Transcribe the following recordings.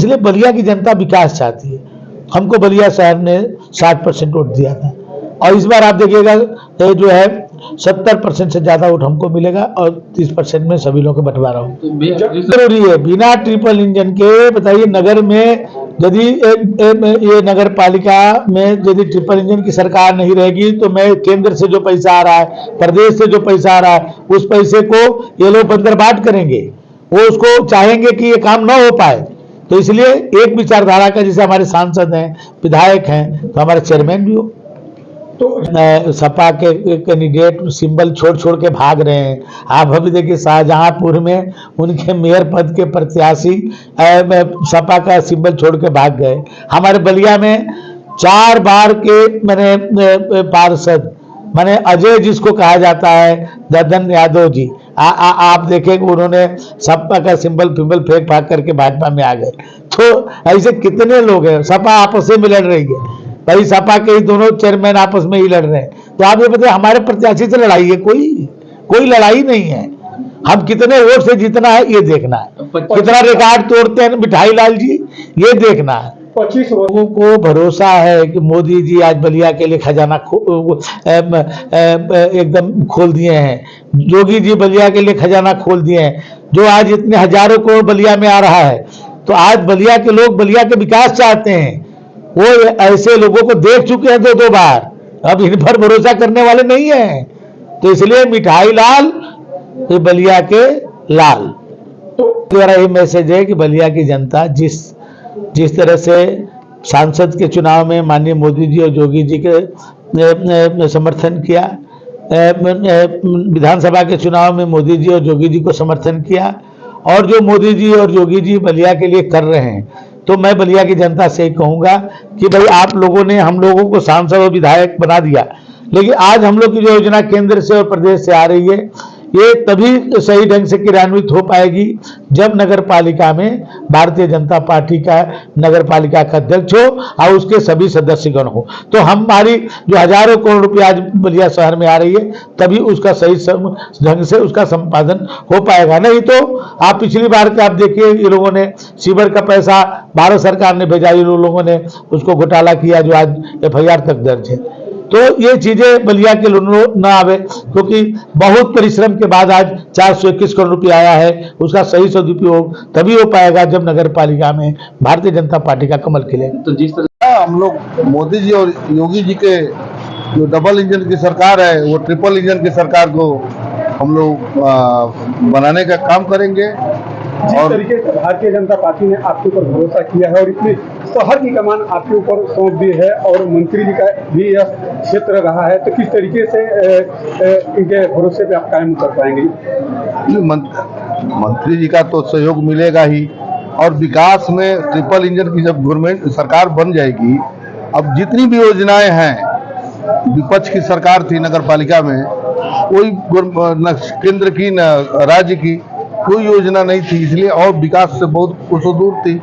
इसलिए बलिया की जनता विकास चाहती है। हमको बलिया शहर ने 60% वोट दिया था और इस बार आप देखिएगा ये जो है 70% से ज्यादा वोट हमको मिलेगा और 30% में सभी लोगों को बंटवारा हो। जरूरी है बिना ट्रिपल इंजन के, बताइए नगर में यदि ये नगर पालिका में यदि ट्रिपल इंजन की सरकार नहीं रहेगी तो मैं केंद्र से जो पैसा आ रहा है, प्रदेश से जो पैसा आ रहा है, उस पैसे को ये लोग बंदरबाट करेंगे। वो उसको चाहेंगे कि ये काम ना हो पाए। तो इसलिए एक विचारधारा का, जैसे हमारे सांसद हैं, विधायक हैं, तो हमारे चेयरमैन भी हो। तो सपा के कैंडिडेट सिंबल छोड़ के भाग रहे हैं। आप अभी देखिए शाहजहांपुर में उनके मेयर पद के प्रत्याशी सपा का सिंबल छोड़ के भाग गए। हमारे बलिया में 4 बार के मैंने पार्षद माने अजय जिसको कहा जाता है, ददन यादव जी, आप देखें उन्होंने सपा का सिंबल फिंबल फेंक भाग करके भाजपा में आ गए। तो ऐसे कितने लोग हैं, सपा आपस में लड़ रही है भाई, सपा के ही दोनों चेयरमैन आपस में ही लड़ रहे हैं। तो आप ये बताइए हमारे प्रत्याशी से लड़ाई है? कोई लड़ाई नहीं है। हम कितने वोट से जीतना है ये देखना है, कितना रिकॉर्ड तोड़ते हैं मिठाई लाल जी ये देखना है। 25 लोगों को भरोसा है कि मोदी जी आज बलिया के लिए खजाना एकदम खोल दिए हैं। योगी जी बलिया के लिए खजाना खोल दिए हैं। जो आज इतने हजारों को बलिया में आ रहा है, तो आज बलिया के लोग बलिया के विकास चाहते हैं। वो ऐसे लोगों को देख चुके हैं 2 बार, अब इन पर भरोसा करने वाले नहीं है। तो इसलिए मिठाई लाल ये बलिया के लाल। तो मेरा ये मैसेज है कि बलिया की जनता जिस तरह से सांसद के चुनाव में माननीय मोदी जी और योगी जी के समर्थन किया, विधानसभा के चुनाव में मोदी जी और योगी जी को समर्थन किया, और जो मोदी जी और योगी जी बलिया के लिए कर रहे हैं, तो मैं बलिया की जनता से कहूंगा कि भाई आप लोगों ने हम लोगों को सांसद और विधायक बना दिया, लेकिन आज हम लोग की जो योजना केंद्र से और प्रदेश से आ रही है ये तभी सही ढंग से क्रियान्वित हो पाएगी जब नगर पालिका में भारतीय जनता पार्टी का नगर पालिका का अध्यक्ष हो और उसके सभी सदस्यगण हो। तो हमारी जो हजारों करोड़ रुपया आज बलिया शहर में आ रही है तभी उसका सही ढंग से उसका संपादन हो पाएगा। नहीं तो आप पिछली बार के आप देखिए ये लोगों ने शिविर का पैसा भारत सरकार ने भेजा, ये लोगों ने उसको घोटाला किया जो आज FIR तक दर्ज है। तो ये चीजें बलिया के न आवे, क्योंकि बहुत परिश्रम के बाद आज 421 करोड़ रुपया आया है, उसका सही सदुपयोग तभी हो पाएगा जब नगर पालिका में भारतीय जनता पार्टी का कमल खिलेगा। तो जिस तरह हम लोग मोदी जी और योगी जी के जो डबल इंजन की सरकार है वो ट्रिपल इंजन की सरकार को हम लोग बनाने का काम करेंगे। जिस तरीके से भारतीय जनता पार्टी ने आपके ऊपर भरोसा किया है और इतनी शहर की कमान आपके ऊपर सौंप दी है और मंत्री जी का भी यह क्षेत्र रहा है, तो किस तरीके से इनके भरोसे पे आप कायम कर पाएंगे? मंत्री जी का तो सहयोग मिलेगा ही, और विकास में ट्रिपल इंजन की जब गवर्नमेंट सरकार बन जाएगी, अब जितनी भी योजनाएं हैं, विपक्ष की सरकार थी नगर पालिका में, कोई न केंद्र की न राज्य की कोई योजना नहीं थी, इसलिए और विकास से बहुत कुछ दूर थी।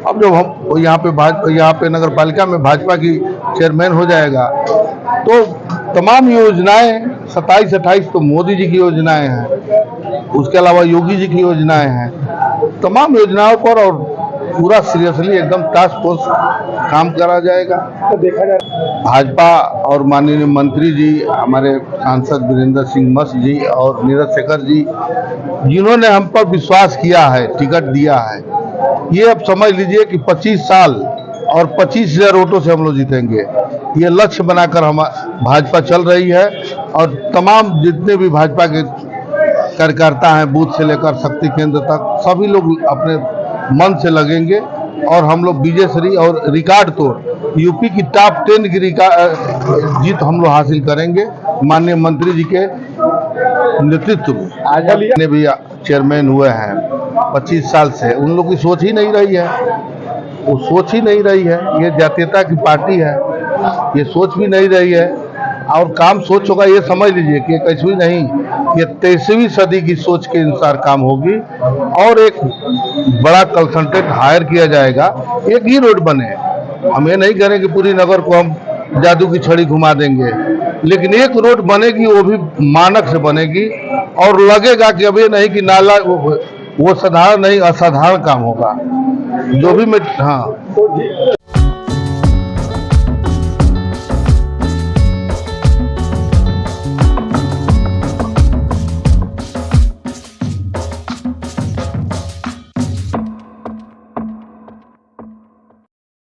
अब जब हम यहाँ पे नगर पालिका में भाजपा की चेयरमैन हो जाएगा तो तमाम योजनाएं 27-28 तो मोदी जी की योजनाएं हैं, उसके अलावा योगी जी की योजनाएं हैं, तमाम योजनाओं पर और पूरा सीरियसली एकदम टास्क फोर्स काम करा जाएगा। तो देखा जाए भाजपा और माननीय मंत्री जी हमारे सांसद वीरेंद्र सिंह मस्त जी और नीरज शेखर जी जिन्होंने हम पर विश्वास किया है, टिकट दिया है, ये अब समझ लीजिए कि 25 साल और 25,000 वोटों से हम लोग जीतेंगे। ये लक्ष्य बनाकर हम भाजपा चल रही है और तमाम जितने भी भाजपा के कार्यकर्ता हैं बूथ से लेकर शक्ति केंद्र तक सभी लोग अपने मन से लगेंगे और हम लोग विजयश्री और रिकॉर्ड तोड़ यूपी की टॉप 10 की जीत हम लोग हासिल करेंगे माननीय मंत्री जी के नेतृत्व में। आज ने भी चेयरमैन हुए हैं 25 साल से, उन लोग की सोच ही नहीं रही है, वो सोच ही नहीं रही है, ये जातीयता की पार्टी है, ये सोच भी नहीं रही है और काम सोच होगा ये समझ लीजिए कि कैसे भी नहीं, ये 23वीं सदी की सोच के अनुसार काम होगी और एक बड़ा कंसंट्रेट हायर किया जाएगा, एक ही रोड बने। हम ये नहीं करें कि पूरी नगर को हम जादू की छड़ी घुमा देंगे, लेकिन एक रोड बनेगी वो भी मानक से बनेगी और लगेगा कि अब ये नहीं कि नाला वो साधारण नहीं असाधारण काम होगा। जो भी मैं हाँ तो जी